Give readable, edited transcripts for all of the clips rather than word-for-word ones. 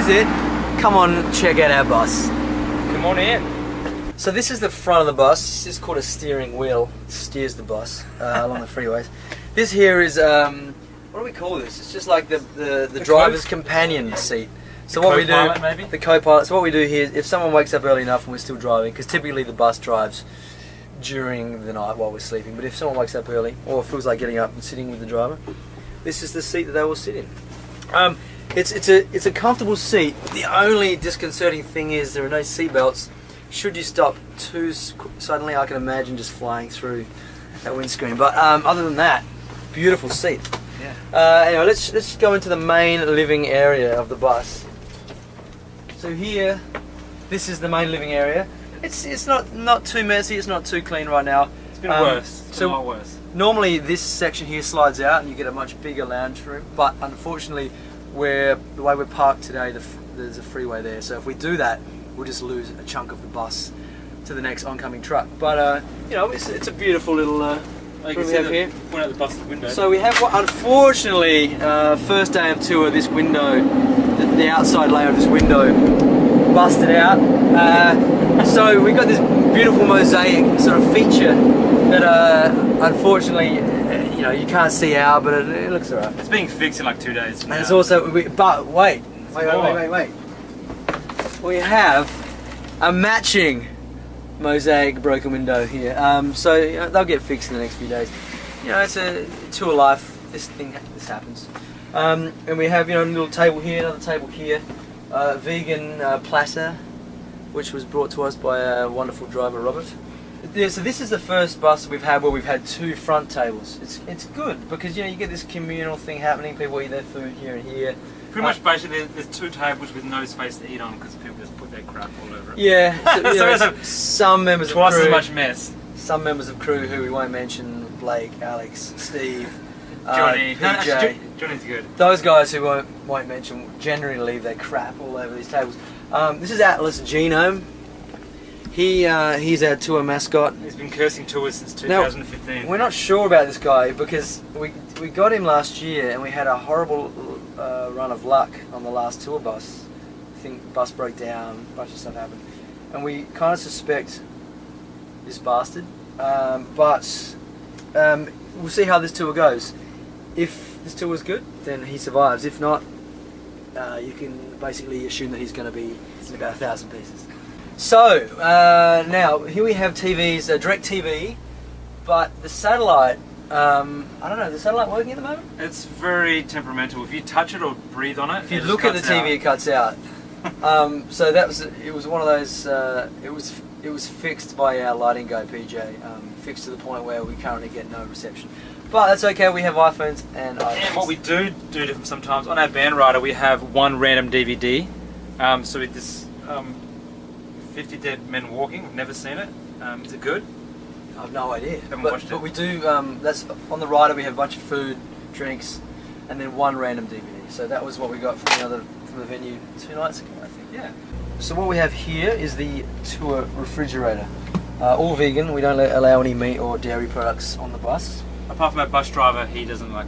is it. Come on, check out our bus. Come on in. So this is the front of the bus. This is called a steering wheel. It steers the bus along the freeways. This here is, what do we call this? It's just like the driver's companion seat. So what we do, maybe? The co-pilot. So what we do here is, if someone wakes up early enough and we're still driving, because typically the bus drives during the night while we're sleeping, but if someone wakes up early or feels like getting up and sitting with the driver, this is the seat that they will sit in. It's a comfortable seat. The only disconcerting thing is there are no seat belts. Should you stop too suddenly, I can imagine just flying through that windscreen. But other than that, beautiful seat. Yeah. Anyway, let's go into the main living area of the bus. So here, this is the main living area. It's not too messy. It's not too clean right now. It's been worse. It's a lot worse. Normally this section here slides out and you get a much bigger lounge room, but unfortunately the way we're parked today, there's a freeway there, so if we do that we'll just lose a chunk of the bus to the next oncoming truck. But you know, it's a beautiful little room we have here. Point out the bus window. So we have, unfortunately, first day of tour, this window, the outside layer of this window busted out. So we got this beautiful mosaic sort of feature that unfortunately, you know, you can't see out, but it looks alright. It's being fixed in like 2 days. And it's also, but wait. We have a matching mosaic broken window here. So you know, they'll get fixed in the next few days. You know, it's a tour life. This happens. And we have, you know, a little table here, another table here, vegan platter, which was brought to us by a wonderful driver, Robert. Yeah, so this is the first bus we've had where we've had two front tables. It's good because, you know, you get this communal thing happening. People eat their food here and here. Pretty much basically there's two tables with no space to eat on because people just put their crap all over it. Yeah, so some members of crew. Twice as much mess. Some members of crew who we won't mention, Blake, Alex, Steve, Johnny. PJ. Johnny's good. Those guys who won't mention generally leave their crap all over these tables. This is Atlas Genome. He's our tour mascot. He's been cursing tours since 2015. Now, we're not sure about this guy because we got him last year and we had a horrible run of luck on the last tour bus. I think the bus broke down, a bunch of stuff happened, and we kind of suspect this bastard. But we'll see how this tour goes. If this tour is good, then he survives. If not, you can basically assume that he's going to be in about 1,000 pieces. So now here we have TVs, direct TV, but the satellite. I don't know. Is the satellite working at the moment? It's very temperamental. If you touch it or breathe on it, if you look at the TV, it cuts out. So it was one of those. It was fixed by our lighting guy PJ. Fixed to the point where we currently get no reception. But that's okay. We have iPhones and iPhones. And what we do sometimes on our band rider, we have one random DVD. So with this 50 Dead Men Walking. We've never seen it. Is it good? I've no idea. Haven't watched it. But we do. That's on the rider. We have a bunch of food, drinks, and then one random DVD. So that was what we got from the venue 2 nights ago, I think. Yeah. So what we have here is the tour refrigerator. All vegan. We don't allow any meat or dairy products on the bus. Apart from our bus driver, he doesn't like.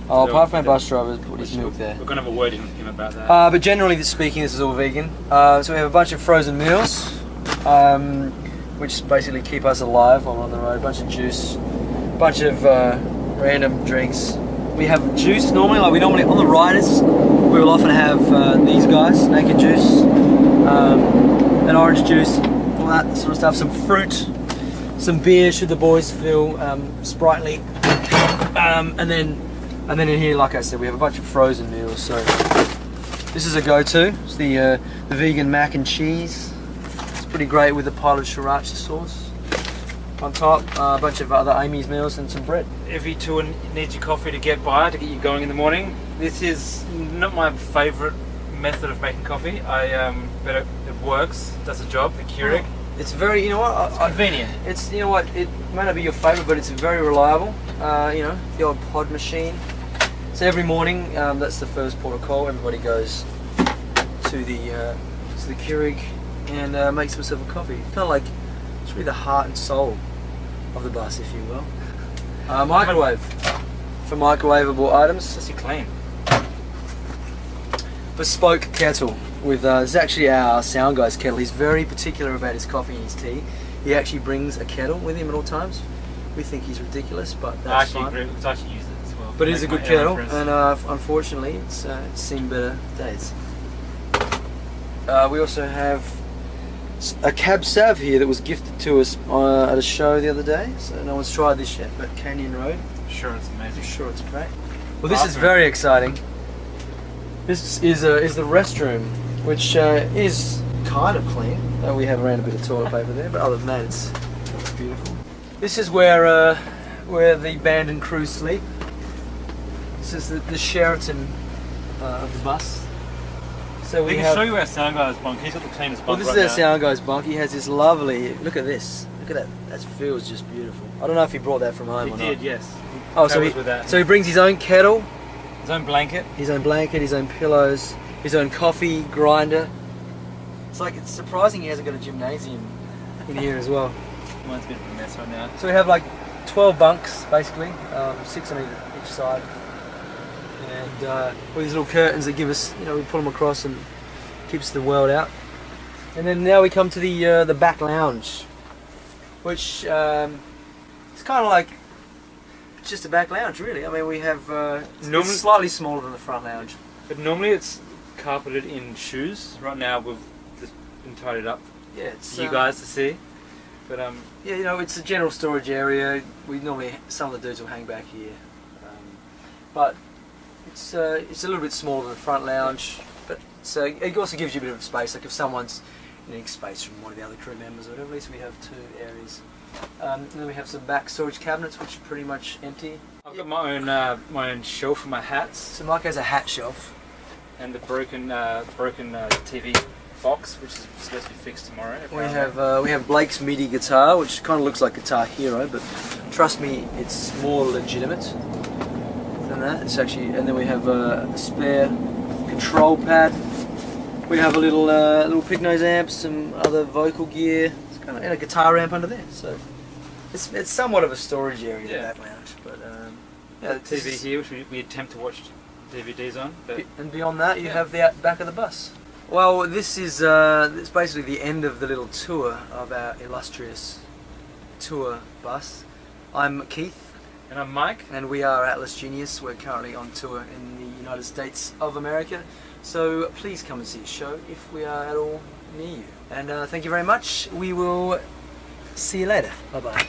Apart from our bus driver, put his milk there. We're going to have a word in him about that. But generally speaking, this is all vegan. So we have a bunch of frozen meals, which basically keep us alive while we're on the road. A bunch of juice, a bunch of random drinks. We have juice normally, on the riders, we will often have these guys, naked juice, an orange juice, all that sort of stuff. Some fruit, some beer should the boys feel sprightly, and then in here, like I said, we have a bunch of frozen meals. So this is a go-to. It's the vegan mac and cheese. It's pretty great with the pile of sriracha sauce on top. A bunch of other Amy's meals and some bread. Every tour needs your coffee to get by, to get you going in the morning. This is not my favourite method of making coffee. But it works. Does the job. The Keurig. It's very, you know what? It's convenient. It's, you know what? It may not be your favourite, but it's very reliable. You know, the old pod machine. So every morning, that's the first port of call. Everybody goes to the Keurig and makes themselves a coffee. Kind of like, it's really the heart and soul of the bus, if you will. Microwave for microwavable items. That's your clean. bespoke kettle with this is actually our sound guy's kettle. He's very particular about his coffee and his tea. He actually brings a kettle with him at all times. We think he's ridiculous, but that's I actually fine. agree because I actually use it as well. But it is a Make good my kettle, own, for and instance. unfortunately, it's seen better days. We also have a Cab Sav here that was gifted to us at a show the other day. So no one's tried this yet, but Canyon Road. I'm sure it's amazing. I'm sure it's great. Well, this is very exciting. This is the restroom, which is kind of clean. We have around a bit of toilet paper there, but other than that, it's beautiful. This is where the band and crew sleep. This is the Sheraton of the bus. So We can show you our sound guy's bunk. He's got the cleanest bunk. Well, this is our sound guy's bunk. He has this lovely. Look at this. Look at that. That feels just beautiful. I don't know if he brought that from home or He did, not. yes. Oh, so Covers with that. he brings his own kettle, His own blanket. his own blanket, his own pillows, his own coffee grinder. It's surprising he hasn't got a gymnasium in here as well. Mine's a bit of a mess right now. So we have like 12 bunks basically, 6 on each side, and with these little curtains that give us, we pull them across and keeps the world out. And then now we come to the back lounge, which it's kind of like just a back lounge really. I mean, we have it's slightly smaller than the front lounge. But normally it's carpeted in shoes. Right now we've just been tidied up Yeah, it's for you guys to see. But yeah, it's a general storage area. We normally, some of the dudes will hang back here, but it's a little bit smaller than the front lounge. But it also gives you a bit of space. Like if someone's needing space from one of the other crew members or whatever, at least we have 2 areas. And then we have some back storage cabinets, which are pretty much empty. I've got my own shelf for my hats So Mike has a hat shelf. and the broken TV box, which is supposed to be fixed tomorrow. We have Blake's MIDI guitar, which kind of looks like Guitar Hero, but trust me, it's more legitimate than that. It's actually, and then we have a spare control pad. We have a little pig nose amp, some other vocal gear, and a guitar amp under there. So it's somewhat of a storage area, Yeah. that lounge. But the TV here, which we attempt to watch DVDs on. But and beyond that, you have the back of the bus. Well, this is it's basically the end of the little tour of our illustrious tour bus. I'm Keith. and I'm Mike. And we are Atlas Genius. We're currently on tour in the United States of America. So please come and see a show if we are at all near you. And thank you very much. We will see you later. Bye bye.